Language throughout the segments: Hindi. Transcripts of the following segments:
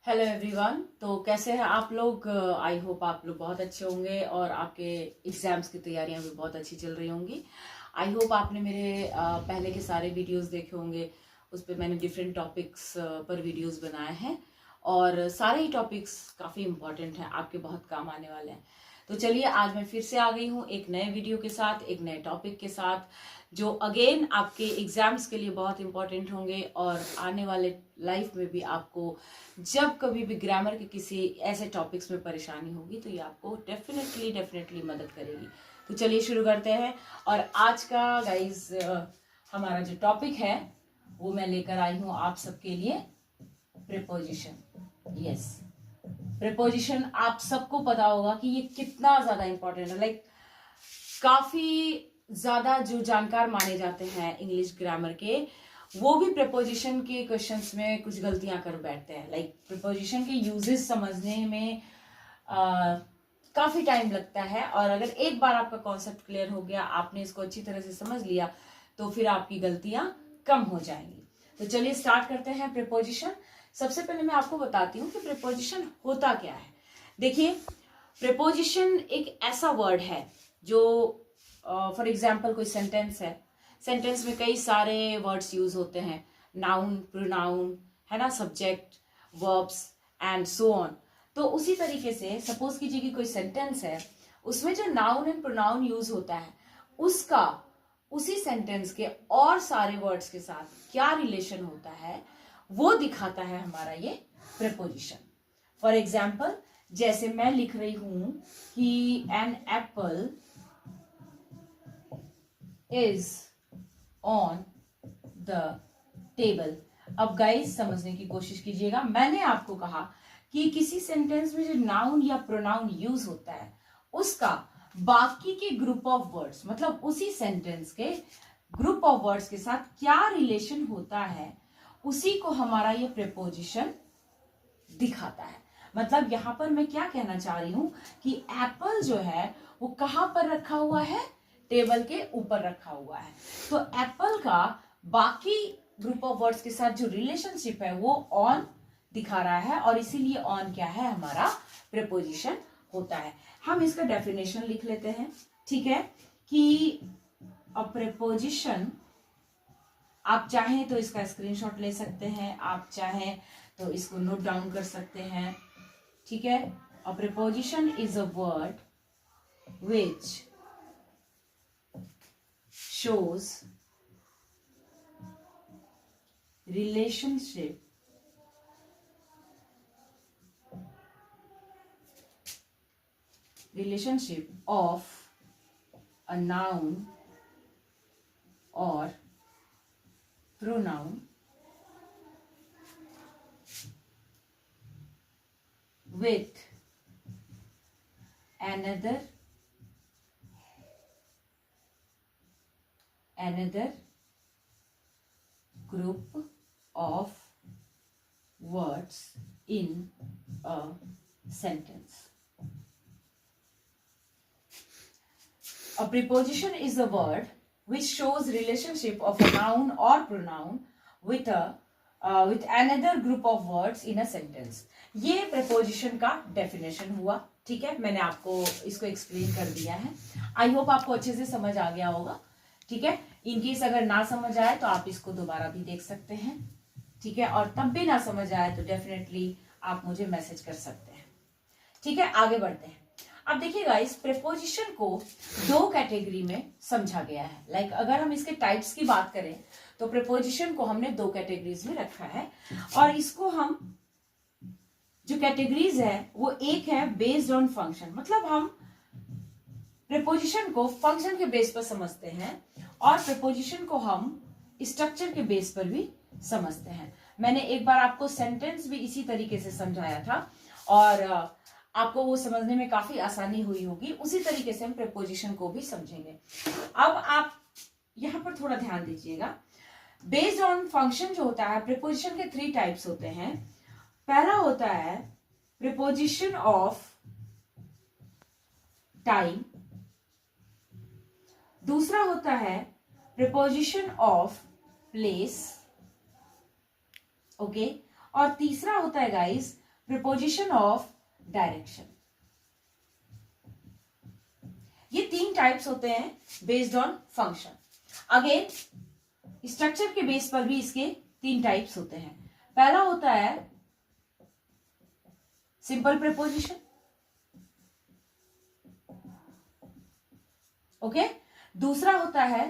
Hello everyone. तो कैसे हैं आप लोग? आई होप आप लोग बहुत अच्छे होंगे और आपके एग्जाम्स की तैयारियां भी बहुत अच्छी चल रही होंगी। आई होप आपने मेरे पहले के सारे वीडियोस देखे होंगे। उस पर मैंने डिफरेंट टॉपिक्स पर वीडियोस बनाए हैं और सारे ही टॉपिक्स काफ़ी इंपॉर्टेंट हैं, आपके बहुत काम आने वाले हैं। तो चलिए, आज मैं फिर से आ गई हूँ एक नए वीडियो के साथ, एक नए टॉपिक के साथ, जो अगेन आपके एग्जाम्स के लिए बहुत इंपॉर्टेंट होंगे और आने वाले लाइफ में भी आपको जब कभी भी ग्रामर के किसी ऐसे टॉपिक्स में परेशानी होगी तो ये आपको डेफिनेटली मदद करेगी। तो चलिए शुरू करते हैं। और आज का गाइज हमारा जो टॉपिक है वो मैं लेकर आई हूँ आप सबके लिए, प्रीपोजिशन। यस, प्रीपोजिशन आप सबको पता होगा कि ये कितना ज्यादा इंपॉर्टेंट है। लाइक काफी ज्यादा जो जानकार माने जाते हैं इंग्लिश ग्रामर के, वो भी प्रीपोजिशन के क्वेश्चंस में कुछ गलतियां कर बैठते हैं। लाइक प्रीपोजिशन के यूजेस समझने में काफी टाइम लगता है, और अगर एक बार आपका कॉन्सेप्ट क्लियर हो गया, आपने इसको अच्छी तरह से समझ लिया, तो फिर आपकी गलतियां कम हो जाएंगी। तो चलिए स्टार्ट करते हैं प्रीपोजिशन। सबसे पहले मैं आपको बताती हूँ कि प्रीपोजिशन होता क्या है। देखिए, प्रीपोजिशन एक ऐसा वर्ड है जो फॉर एग्जाम्पल कोई सेंटेंस है, सेंटेंस में कई सारे वर्ड्स यूज होते हैं, नाउन, प्रोनाउन, है ना, subject, verbs and so on. तो उसी तरीके से सपोज कीजिए कि कोई सेंटेंस है, उसमें जो नाउन एंड प्रोनाउन यूज होता है उसका उसी सेंटेंस के और सारे वर्ड्स के साथ क्या रिलेशन होता है वो दिखाता है हमारा ये प्रीपोजिशन। फॉर एग्जाम्पल, जैसे मैं लिख रही हूं कि an apple is on the table. अब गाइस समझने की कोशिश कीजिएगा, मैंने आपको कहा कि किसी सेंटेंस में जो नाउन या प्रोनाउन यूज होता है उसका बाकी के ग्रुप ऑफ वर्ड्स, मतलब उसी सेंटेंस के ग्रुप ऑफ वर्ड्स के साथ क्या रिलेशन होता है, उसी को हमारा ये प्रीपोजिशन दिखाता है। मतलब यहां पर मैं क्या कहना चाह रही हूं कि एप्पल जो है वो कहां पर रखा हुआ है, टेबल के ऊपर रखा हुआ है। तो एप्पल का बाकी ग्रुप ऑफ वर्ड्स के साथ जो रिलेशनशिप है वो ऑन दिखा रहा है, और इसीलिए ऑन क्या है, हमारा प्रीपोजिशन होता है। हम इसका डेफिनेशन लिख लेते हैं, ठीक है, कि अ प्रीपोजिशन, आप चाहें तो इसका स्क्रीनशॉट ले सकते हैं, आप चाहें तो इसको नोट डाउन कर सकते हैं, ठीक है। अ preposition is a word which shows relationship of a noun or pronoun with another group of words in a sentence. A preposition is a word which shows relationship of a noun or pronoun with another group of words in a sentence. ये preposition का definition हुआ, ठीक है। मैंने आपको इसको explain कर दिया है। I hope आपको अच्छे से समझ आ गया होगा, ठीक है। इनकेस अगर ना समझ आए तो आप इसको दोबारा भी देख सकते हैं, ठीक है। और तब भी ना समझ आए तो डेफिनेटली आप मुझे मैसेज कर सकते हैं, ठीक है। आगे बढ़ते हैं। अब देखिए गाइस, प्रीपोजिशन को दो कैटेगरी में समझा गया है। लाइक अगर हम इसके टाइप्स की बात करें तो प्रीपोजिशन को हमने दो कैटेगरीज में रखा है, और इसको हम जो कैटेगरीज है वो एक है बेस्ड ऑन फंक्शन, मतलब हम प्रीपोजिशन को फंक्शन के बेस पर समझते हैं और प्रीपोजिशन को हम स्ट्रक्चर के बेस पर भी समझते हैं। मैंने एक बार आपको सेंटेंस भी इसी तरीके से समझाया था और आपको वो समझने में काफी आसानी हुई होगी। उसी तरीके से हम प्रीपोजिशन को भी समझेंगे। अब आप यहां पर थोड़ा ध्यान दीजिएगा। बेस्ड ऑन फंक्शन जो होता है, प्रीपोजिशन के 3 टाइप्स होते हैं। पहला होता है प्रीपोजिशन ऑफ टाइम, दूसरा होता है प्रीपोजिशन ऑफ प्लेस, ओके, और तीसरा होता है गाइस प्रीपोजिशन ऑफ डायरेक्शन। ये 3 टाइप्स होते हैं based on function. Again structure के बेस पर भी इसके 3 टाइप्स होते हैं। पहला होता है सिंपल प्रीपोजिशन, ओके। दूसरा होता है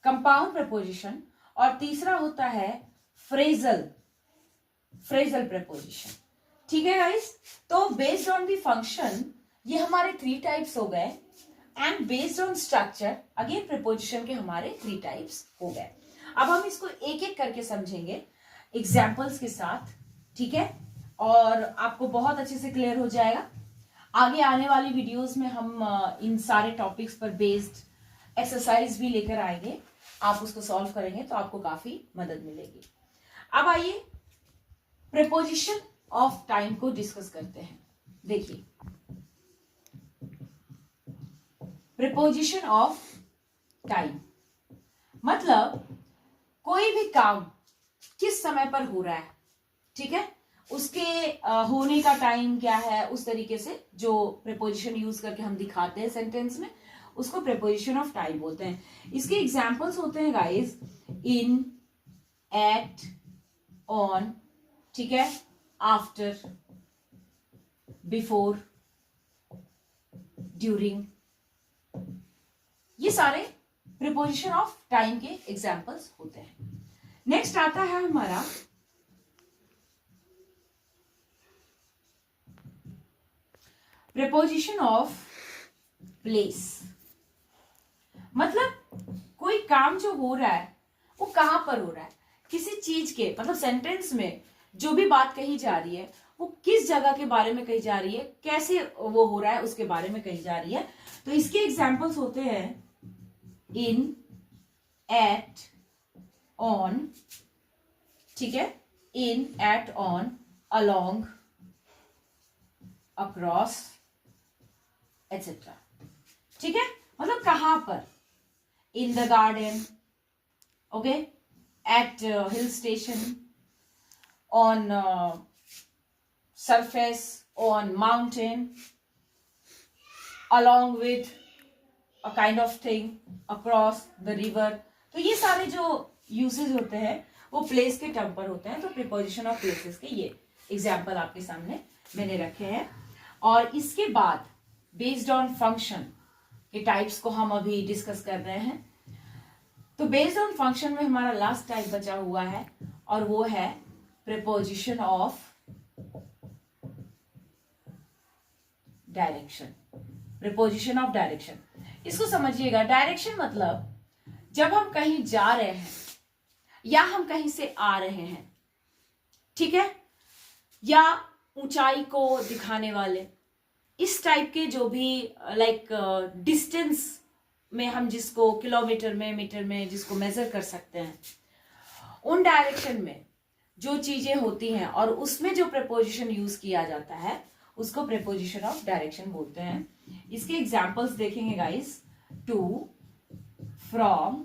कंपाउंड प्रीपोजिशन और तीसरा होता है फ्रेजल प्रीपोजिशन। ठीक है गाइस, तो बेस्ड ऑन द फंक्शन ये हमारे 3 टाइप्स हो गए and based on structure again preposition के हमारे 3 टाइप्स हो गए। अब हम इसको एक एक करके समझेंगे एग्जाम्पल्स के साथ, ठीक है, और आपको बहुत अच्छे से क्लियर हो जाएगा। आगे आने वाली वीडियोस में हम इन सारे टॉपिक्स पर बेस्ड एक्सरसाइज भी लेकर आएंगे, आप उसको सॉल्व करेंगे तो आपको काफी मदद मिलेगी। अब आइए प्रीपोजिशन ऑफ टाइम को डिस्कस करते हैं। देखिए प्रीपोजिशन ऑफ टाइम मतलब कोई भी काम किस समय पर हो रहा है, ठीक है, उसके होने का टाइम क्या है, उस तरीके से जो प्रीपोजिशन यूज करके हम दिखाते हैं सेंटेंस में, उसको प्रीपोजिशन ऑफ टाइम बोलते हैं। इसके एग्जांपल्स होते हैं गाइस इन, एट, ऑन, ठीक है, आफ्टर, बिफोर, ड्यूरिंग, ये सारे प्रीपोजिशन ऑफ टाइम के एग्जांपल्स होते हैं। नेक्स्ट आता है हमारा प्रीपोजिशन ऑफ प्लेस। मतलब कोई काम जो हो रहा है वो कहां पर हो रहा है, किसी चीज के, मतलब सेंटेंस में जो भी बात कही जा रही है वो किस जगह के बारे में कही जा रही है, कैसे वो हो रहा है उसके बारे में कही जा रही है। तो इसके एग्जांपल्स होते हैं इन, एट, ऑन, ठीक है, in, at, on, along, across, etcetera. ठीक है, मतलब कहां पर, in the garden, okay, at hill station, on surface, on mountain, along with a kind of thing, across the river। तो ये सारे जो यूसेज होते हैं वो प्लेस के टर्म पर होते हैं। तो प्रीपोजिशन ऑफ प्लेसेस के ये एग्जाम्पल आपके सामने मैंने रखे हैं। और इसके बाद बेस्ड ऑन फंक्शन के टाइप्स को हम अभी डिस्कस कर रहे हैं। तो बेस्ड ऑन फंक्शन में हमारा लास्ट टाइप बचा हुआ है और वो है preposition of direction. Preposition of direction, इसको समझिएगा। डायरेक्शन मतलब जब हम कहीं जा रहे हैं या हम कहीं से आ रहे हैं, ठीक है, या ऊंचाई को दिखाने वाले, इस टाइप के जो भी लाइक डिस्टेंस में हम जिसको किलोमीटर में, मीटर में जिसको मेजर कर सकते हैं, उन डायरेक्शन में जो चीजें होती हैं और उसमें जो प्रीपोजिशन यूज किया जाता है उसको प्रीपोजिशन ऑफ डायरेक्शन बोलते हैं। इसके एग्जांपल्स देखेंगे guys, to, from,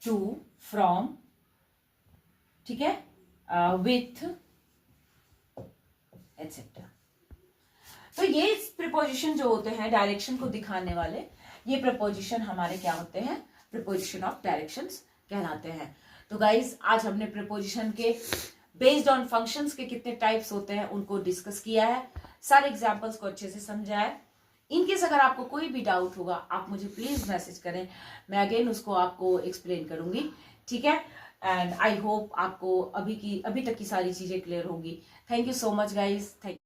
to, from, ठीक है, विथ, एटसेट्रा। तो ये प्रीपोजिशन जो होते हैं डायरेक्शन को दिखाने वाले, ये प्रीपोजिशन हमारे क्या होते हैं, प्रीपोजिशन ऑफ डायरेक्शंस कहलाते हैं। तो गाइस आज हमने प्रीपोजिशन के बेस्ड ऑन फंक्शंस के कितने टाइप्स होते हैं उनको डिस्कस किया है, सारे एग्जांपल्स को अच्छे से समझा है। इनकेस अगर आपको कोई भी डाउट होगा आप मुझे प्लीज मैसेज करें, मैं अगेन उसको आपको एक्सप्लेन करूंगी, ठीक है। एंड आई होप आपको अभी तक की सारी चीजें क्लियर होगी। Thank you so much guys, thank